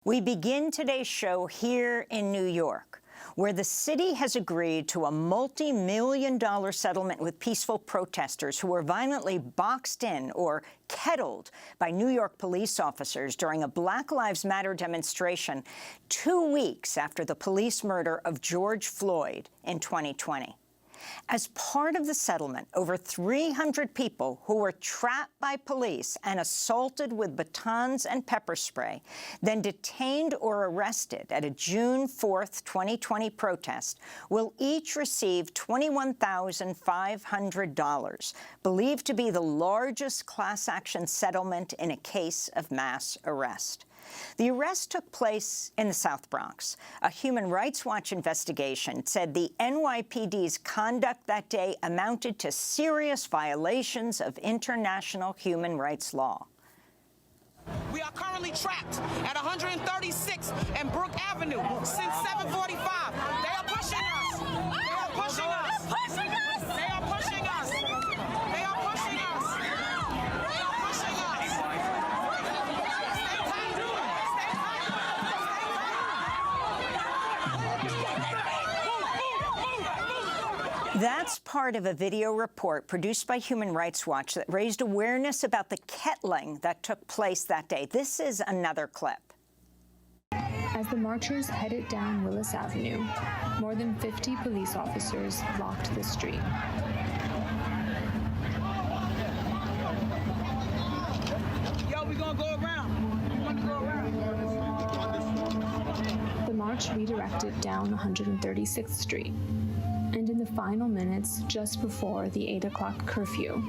We begin today's show here in New York, where the city has agreed to a multi-million-dollar settlement with peaceful protesters who were violently boxed in or kettled by New York police officers during a Black Lives Matter demonstration 2 weeks after the police murder of George Floyd in 2020. As part of the settlement, over 300 people who were trapped by police and assaulted with batons and pepper spray, then detained or arrested at a June 4th, 2020 protest, will each receive $21,500, believed to be the largest class action settlement in a case of mass arrest. The arrest took place in the South Bronx. A Human Rights Watch investigation said the NYPD's conduct that day amounted to serious violations of international human rights law. We are currently trapped at 136th and Brook Avenue since 7:45. They are pushing us. They are pushing us. They are pushing us. They are pushing us. They are pushing us. They are pushing us. That's part of a video report produced by Human Rights Watch that raised awareness about the kettling that took place that day. This is another clip. As the marchers headed down Willis Avenue, more than 50 police officers blocked the street. Yo, we're gonna go around. We're gonna go around. The march redirected down 136th Street. And in the final minutes, just before the 8 o'clock curfew,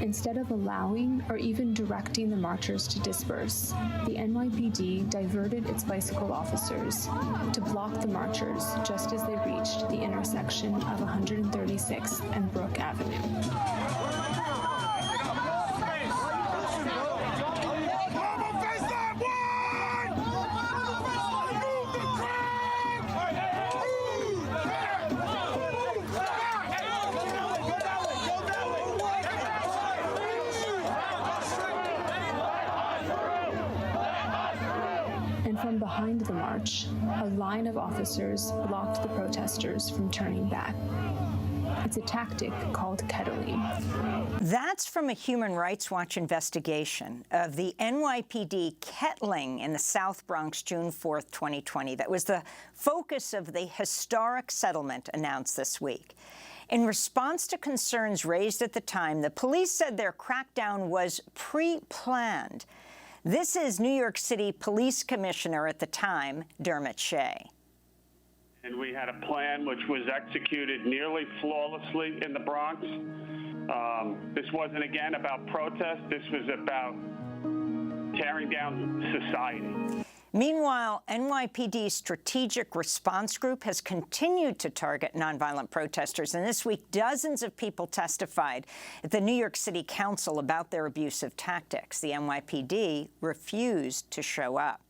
instead of allowing or even directing the marchers to disperse, the NYPD diverted its bicycle officers to block the marchers just as they reached the intersection of 136th and Brook Avenue. From behind the march, a line of officers blocked the protesters from turning back. It's a tactic called kettling. That's from a Human Rights Watch investigation of the NYPD kettling in the South Bronx June 4th, 2020. That was the focus of the historic settlement announced this week. In response to concerns raised at the time, the police said their crackdown was pre-planned. This is New York City Police Commissioner at the time, Dermot Shea. And we had a plan which was executed nearly flawlessly in the Bronx. This wasn't, again, about protest. This was about tearing down society. Meanwhile, NYPD's Strategic Response Group has continued to target nonviolent protesters, and this week dozens of people testified at the New York City Council about their abusive tactics. The NYPD refused to show up.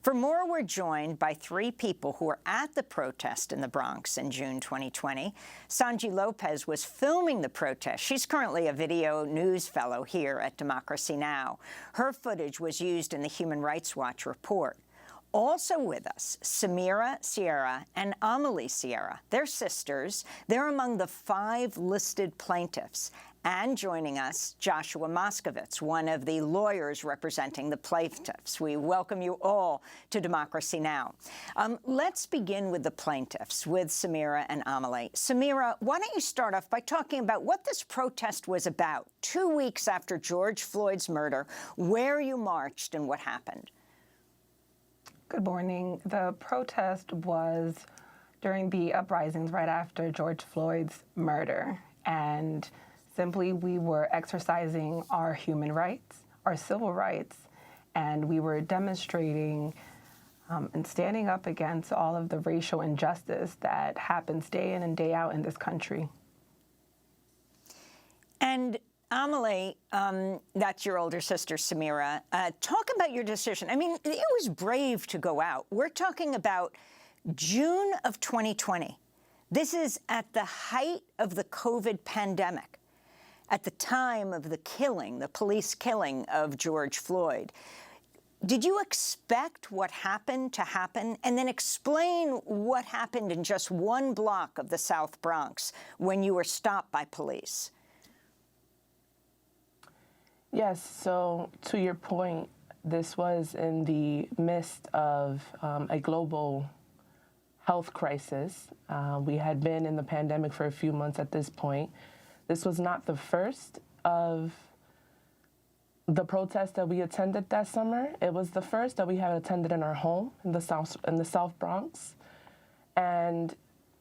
For more, we're joined by three people who were at the protest in the Bronx in June 2020. Sonyi Lopez was filming the protest. She's currently a video news fellow here at Democracy Now! Her footage was used in the Human Rights Watch report. Also with us, Samira Sierra and Amali Sierra. They're sisters. They're among the 5 listed plaintiffs. And joining us, Joshua Moskovitz, one of the lawyers representing the plaintiffs. We welcome you all to Democracy Now! Let's begin with the plaintiffs, with Samira and Amali. Samira, why don't you start off by talking about what this protest was about 2 weeks after George Floyd's murder, where you marched and what happened? Good morning. The protest was during the uprisings right after George Floyd's murder. And simply, we were exercising our human rights, our civil rights, and we were demonstrating and standing up against all of the racial injustice that happens day in and day out in this country. And Amali, that's your older sister, Samira. Talk about your decision. I mean, it was brave to go out. We're talking about June of 2020. This is at the height of the COVID pandemic, at the time of the killing, the police killing of George Floyd. Did you expect what happened to happen? And then explain what happened in just one block of the South Bronx when you were stopped by police. Yes, so to your point, this was in the midst of a global health crisis. We had been in the pandemic for a few months at this point. This was not the first of the protests that we attended that summer. It was the first that we had attended in our home in the South Bronx. And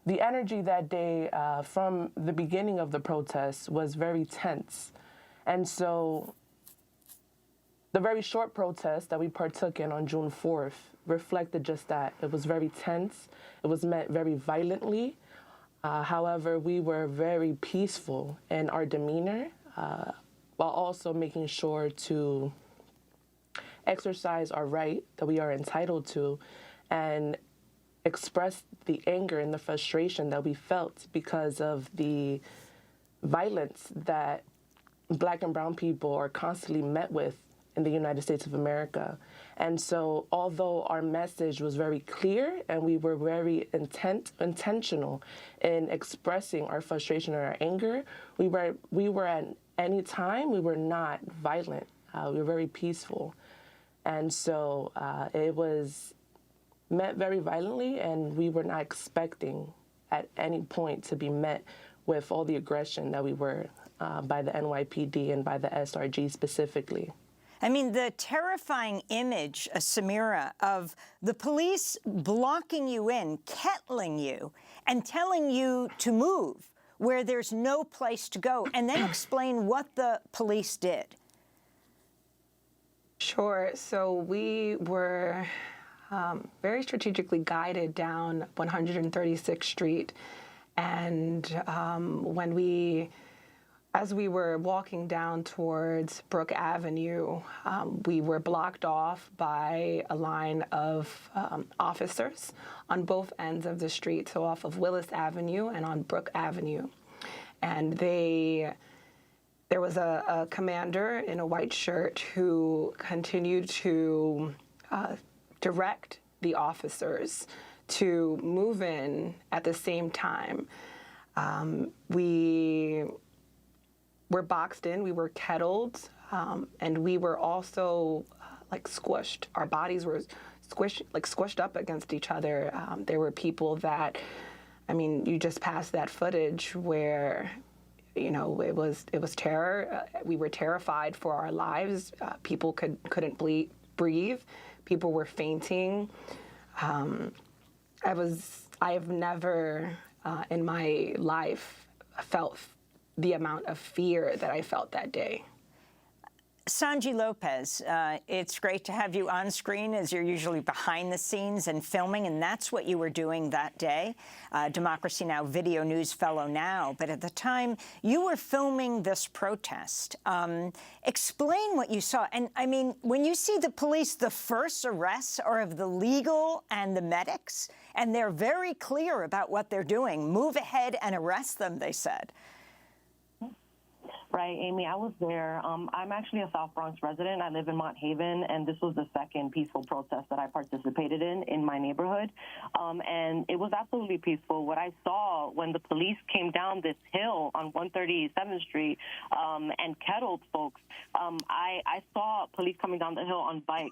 the energy that day from the beginning of the protests was very tense. And so the very short protest that we partook in on June 4th reflected just that. It was very tense. It was met very violently. However, we were very peaceful in our demeanor, while also making sure to exercise our right that we are entitled to and express the anger and the frustration that we felt because of the violence that Black and brown people are constantly met with in the United States of America. And so although our message was very clear and we were very intentional in expressing our frustration and our anger, we were at any time, we were not violent. We were very peaceful. And so it was met very violently, and we were not expecting at any point to be met with all the aggression that we were by the NYPD and by the SRG specifically. I mean, the terrifying image, Samira, of the police blocking you in, kettling you, and telling you to move where there's no place to go, and then explain what the police did. Sure. So we were very strategically guided down 136th Street. And as we were walking down towards Brook Avenue, we were blocked off by a line of officers on both ends of the street, so off of Willis Avenue and on Brook Avenue. And there was a commander in a white shirt who continued to direct the officers to move in at the same time. We were boxed in, we were kettled, and we were also squished. Our bodies were squished up against each other. There were people that, I mean, you just passed that footage where, you know, it was terror. We were terrified for our lives. People couldn't breathe. People were fainting. I have never in my life felt the amount of fear that I felt that day. Sonyi Lopez, it's great to have you on screen, as you're usually behind the scenes and filming, and that's what you were doing that day. Democracy Now! Video News Fellow now, but at the time you were filming this protest. Explain what you saw. And I mean, when you see the police, the first arrests are of the legal and the medics, and they're very clear about what they're doing. Move ahead and arrest them, they said. Right, Amy, I was there. I'm actually a South Bronx resident. I live in Mott Haven, and this was the second peaceful protest that I participated in my neighborhood. And it was absolutely peaceful. What I saw when the police came down this hill on 137th Street and kettled folks, I saw police coming down the hill on bikes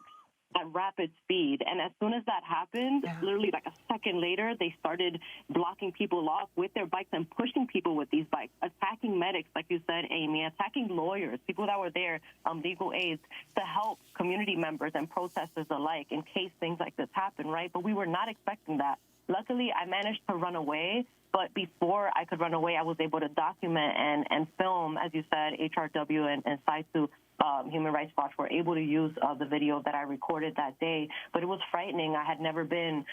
at rapid speed. And as soon as that happened, literally like a second later, they started blocking people off with their bikes and pushing people with these bikes, attacking medics, like you said, Amy, attacking lawyers, people that were there, legal aides, to help community members and protesters alike in case things like this happen, right? But we were not expecting that. Luckily, I managed to run away. But before I could run away, I was able to document and film, as you said, HRW and SITU, Human Rights Watch, were able to use the video that I recorded that day. But it was frightening. I had never been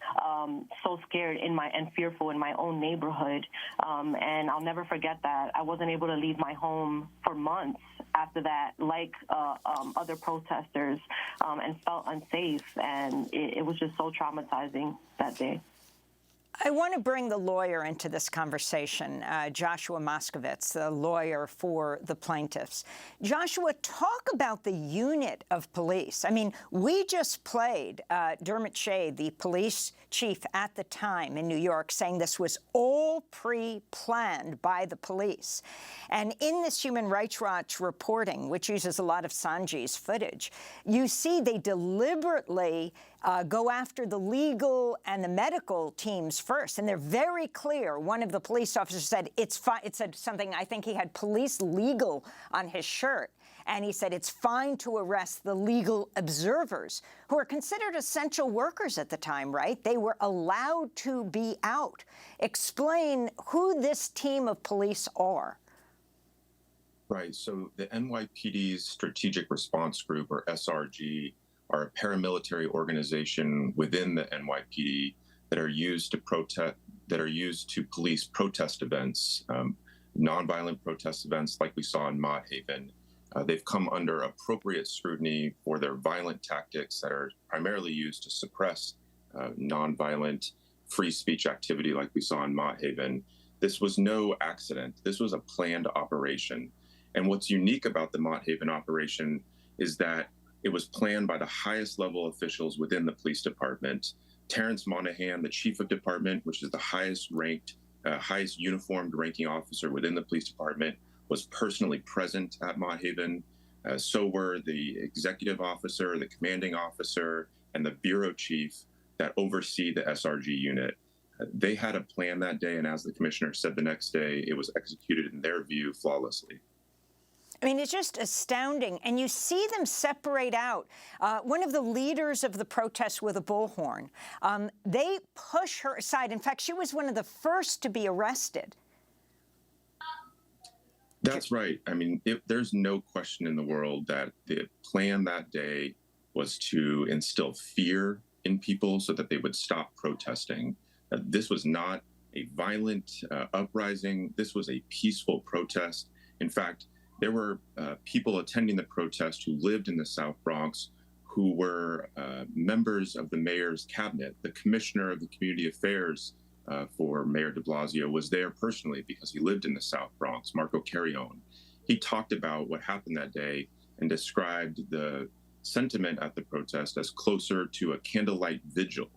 so scared and fearful in my own neighborhood. And I'll never forget that. I wasn't able to leave my home for months after that, like other protesters, and felt unsafe. And it was just so traumatizing that day. I want to bring the lawyer into this conversation, Joshua Moskovitz, the lawyer for the plaintiffs. Joshua, talk about the unit of police. I mean, we just played Dermot Shea, the police chief at the time in New York, saying this was all pre-planned by the police. And in this Human Rights Watch reporting, which uses a lot of Sanji's footage, you see they deliberately go after the legal and the medical teams first, and they're very clear. One of the police officers said it's fine. It said something, I think he had police legal on his shirt, and he said it's fine to arrest the legal observers, who are considered essential workers at the time, right? They were allowed to be out. Explain who this team of police are. Right. So the NYPD's Strategic Response Group, or SRG, are a paramilitary organization within the NYPD that are used to police protest events, nonviolent protest events like we saw in Mott Haven. They've come under appropriate scrutiny for their violent tactics that are primarily used to suppress nonviolent free speech activity like we saw in Mott Haven. This was no accident. This was a planned operation. And what's unique about the Mott Haven operation is that it was planned by the highest level officials within the police department. Terrence Monahan, the chief of department, which is the highest ranked, highest uniformed ranking officer within the police department, was personally present at Mott Haven. So were the executive officer, the commanding officer, and the bureau chief that oversee the SRG unit. They had a plan that day, and as the commissioner said the next day, it was executed in their view flawlessly. I mean, it's just astounding. And you see them separate out. One of the leaders of the protests with a bullhorn, they push her aside. In fact, she was one of the first to be arrested. That's right. I mean, there's no question in the world that the plan that day was to instill fear in people so that they would stop protesting. This was not a violent uprising. This was a peaceful protest. In fact, there were people attending the protest who lived in the South Bronx who were members of the mayor's cabinet. The commissioner of the community affairs for Mayor de Blasio was there personally because he lived in the South Bronx, Marco Carrion. He talked about what happened that day and described the sentiment at the protest as closer to a candlelight vigil.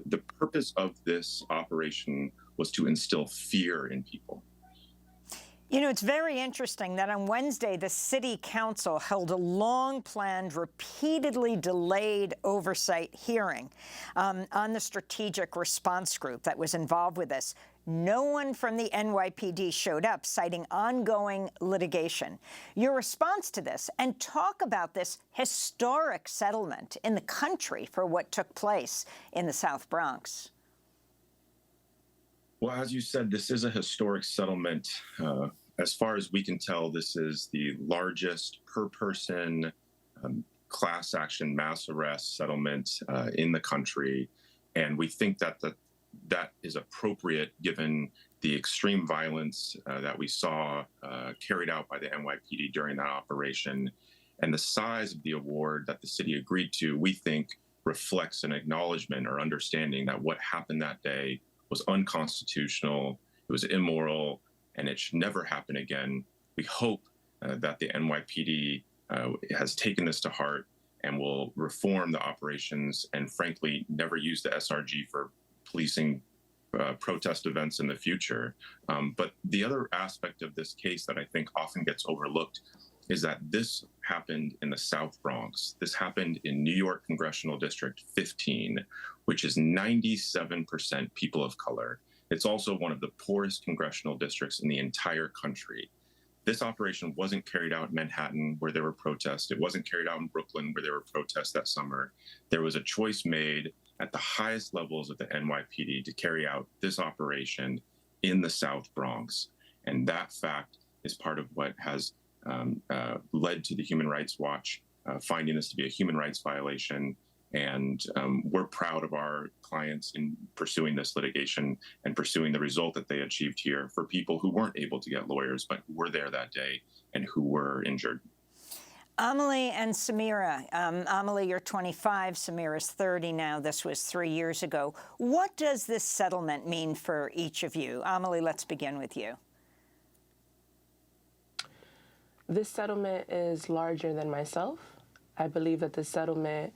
The purpose of this operation was to instill fear in people. You know, it's very interesting that on Wednesday, the city council held a long-planned, repeatedly delayed oversight hearing on the strategic response group that was involved with this. No one from the NYPD showed up, citing ongoing litigation. Your response to this, and talk about this historic settlement in the country for what took place in the South Bronx. Well, as you said, this is a historic settlement. As far as we can tell, this is the largest per-person class action mass arrest settlement in the country. And we think that that is appropriate given the extreme violence that we saw carried out by the NYPD during that operation. And the size of the award that the city agreed to, we think, reflects an acknowledgement or understanding that what happened that day was unconstitutional, it was immoral, and it should never happen again. We hope that the NYPD has taken this to heart and will reform the operations and, frankly, never use the SRG for policing protest events in the future. But the other aspect of this case that I think often gets overlooked is that this happened in the South Bronx. This happened in New York Congressional District 15, which is 97% people of color. It's also one of the poorest congressional districts in the entire country. This operation wasn't carried out in Manhattan, where there were protests. It wasn't carried out in Brooklyn, where there were protests that summer. There was a choice made at the highest levels of the NYPD to carry out this operation in the South Bronx. And that fact is part of what has led to the Human Rights Watch finding this to be a human rights violation. And we're proud of our clients in pursuing this litigation and pursuing the result that they achieved here for people who weren't able to get lawyers, but who were there that day and who were injured. Amali and Samira. Amali, you're 25, Samira's 30 now. This was 3 years ago. What does this settlement mean for each of you? Amali, let's begin with you. This settlement is larger than myself. I believe that this settlement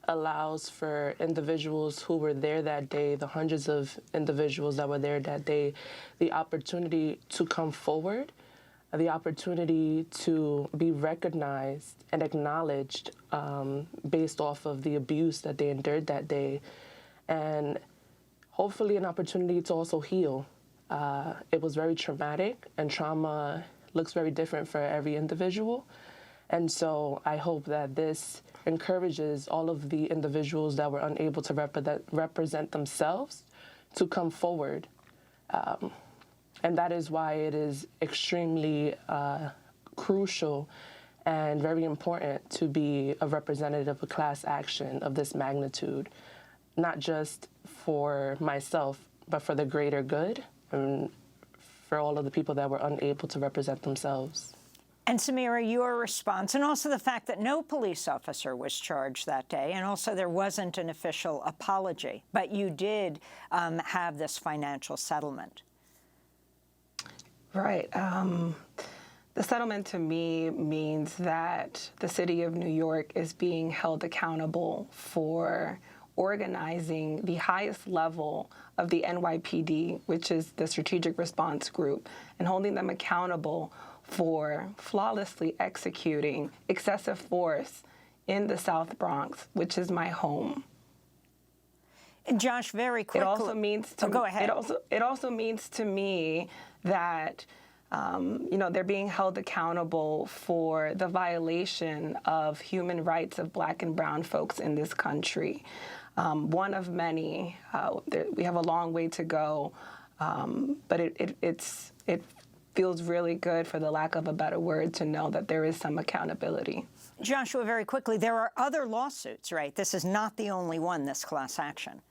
allows for individuals who were there that day, the hundreds of individuals that were there that day, the opportunity to come forward, the opportunity to be recognized and acknowledged based off of the abuse that they endured that day, and hopefully an opportunity to also heal. It was very traumatic, and trauma looks very different for every individual. And so I hope that this encourages all of the individuals that were unable to represent themselves to come forward. And that is why it is extremely crucial and very important to be a representative of a class action of this magnitude, not just for myself, but for the greater good and for all of the people that were unable to represent themselves. And Samira, your response, and also the fact that no police officer was charged that day, and also there wasn't an official apology, but you did have this financial settlement. Right. The settlement to me means that the city of New York is being held accountable for organizing the highest level of the NYPD, which is the Strategic Response Group, and holding them accountable for flawlessly executing excessive force in the South Bronx, which is my home. And Josh, very quickly. It also means to go ahead. It also means to me that they're being held accountable for the violation of human rights of Black and brown folks in this country. One of many. We have a long way to go, but it feels really good, for the lack of a better word, to know that there is some accountability. Joshua, very quickly, there are other lawsuits, right? This is not the only one, this class action.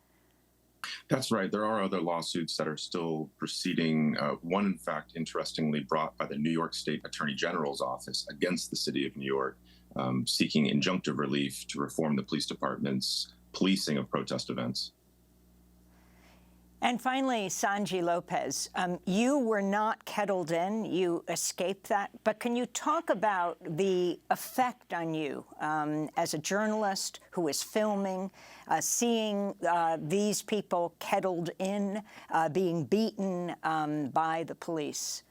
That's right. There are other lawsuits that are still proceeding. One, in fact, interestingly, brought by the New York State Attorney General's office against the city of New York, seeking injunctive relief to reform the police department's policing of protest events. And finally, Sonyi Lopez, you were not kettled in. You escaped that. But can you talk about the effect on you as a journalist who is filming, seeing these people kettled in, being beaten by the police?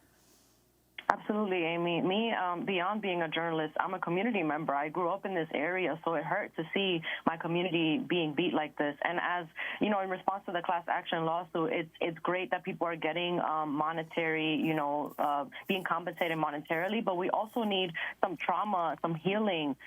Absolutely, Amy. Me, beyond being a journalist, I'm a community member. I grew up in this area, so it hurt to see my community being beat like this. And as, in response to the class action lawsuit, it's great that people are getting monetary, being compensated monetarily, but we also need some trauma, some healing,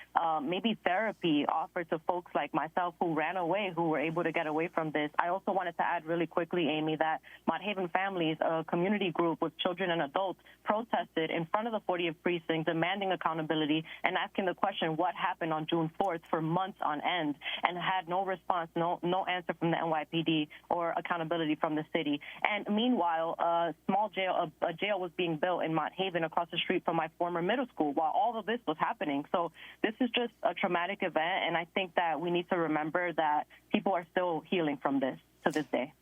maybe therapy offered to folks like myself who ran away, who were able to get away from this. I also wanted to add really quickly, Amy, that Mott Haven Families, a community group with children and adults, protested in front of the 40th precinct, demanding accountability and asking the question, what happened on June 4th, for months on end, and had no response, no answer from the NYPD or accountability from the city. And meanwhile, a jail was being built in Mott Haven across the street from my former middle school while all of this was happening. So this is just a traumatic event, and I think that we need to remember that people are still healing from this to this day.